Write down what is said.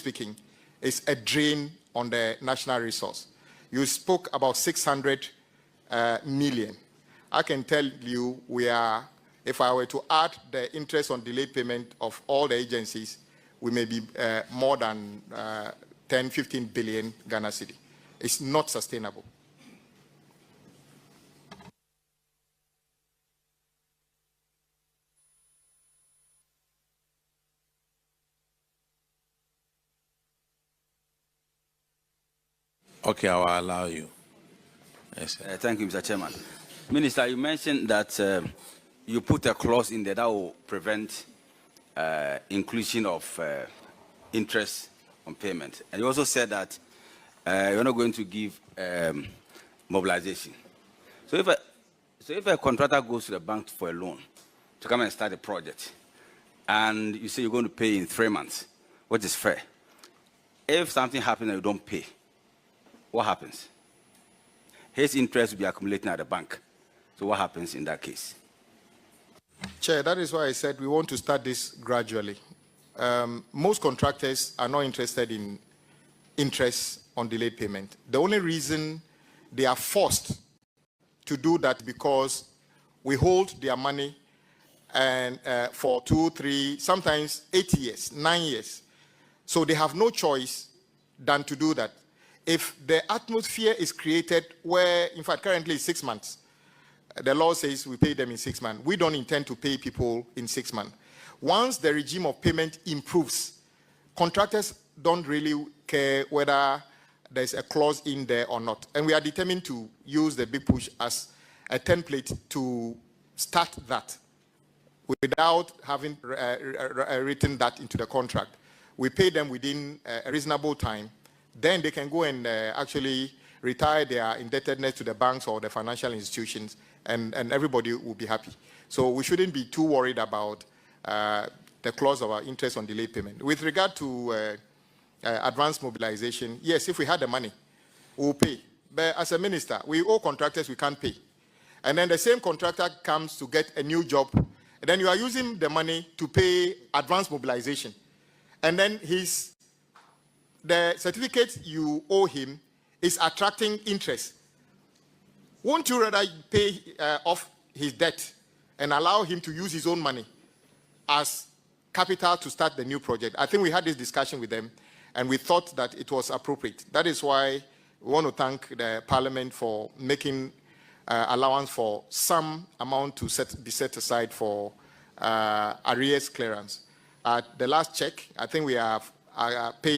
speaking, is a drain on the national resource. You spoke about 600 million. I can tell you we are, if I were to add the interest on delayed payment of all the agencies, we may be more than 10, 15 billion Ghana cedi. It's not sustainable. Okay, I will allow you. Yes, thank you, Mr. Chairman. Minister, you mentioned that you put a clause in there that will prevent inclusion of interest on payment. And you also said that you're not going to give mobilization. So if a contractor goes to the bank for a loan to come and start a project, and you say you're going to pay in 3 months, which is fair. If something happens and you don't pay, what happens? His interest will be accumulating at the bank. So what happens in that case? Chair, that is why I said we want to start this gradually. Most contractors are not interested in interest on delayed payment. The only reason they are forced to do that because we hold their money and for 2, 3, sometimes 8 years, 9 years. So they have no choice than to do that. If the atmosphere is created where, in fact, currently it's 6 months, the law says we pay them in 6 months. We don't intend to pay people in 6 months. Once the regime of payment improves, contractors don't really care whether there's a clause in there or not. And we are determined to use the big push as a template to start that without having written that into the contract. We pay them within a reasonable time. Then they can go and actually retire their indebtedness to the banks or the financial institutions, and everybody will be happy. So we shouldn't be too worried about the clause of our interest on delayed payment. With regard to advanced mobilization, yes, if we had the money, we'll pay. But as a minister, we owe contractors we can't pay. And then the same contractor comes to get a new job, and then you are using the money to pay advanced mobilization. And then the certificate you owe him is attracting interest. Won't you rather pay off his debt and allow him to use his own money as capital to start the new project? I think we had this discussion with them, and we thought that it was appropriate. That is why we want to thank the Parliament for making allowance for some amount to be set aside for arrears clearance. At the last check, I think we have paid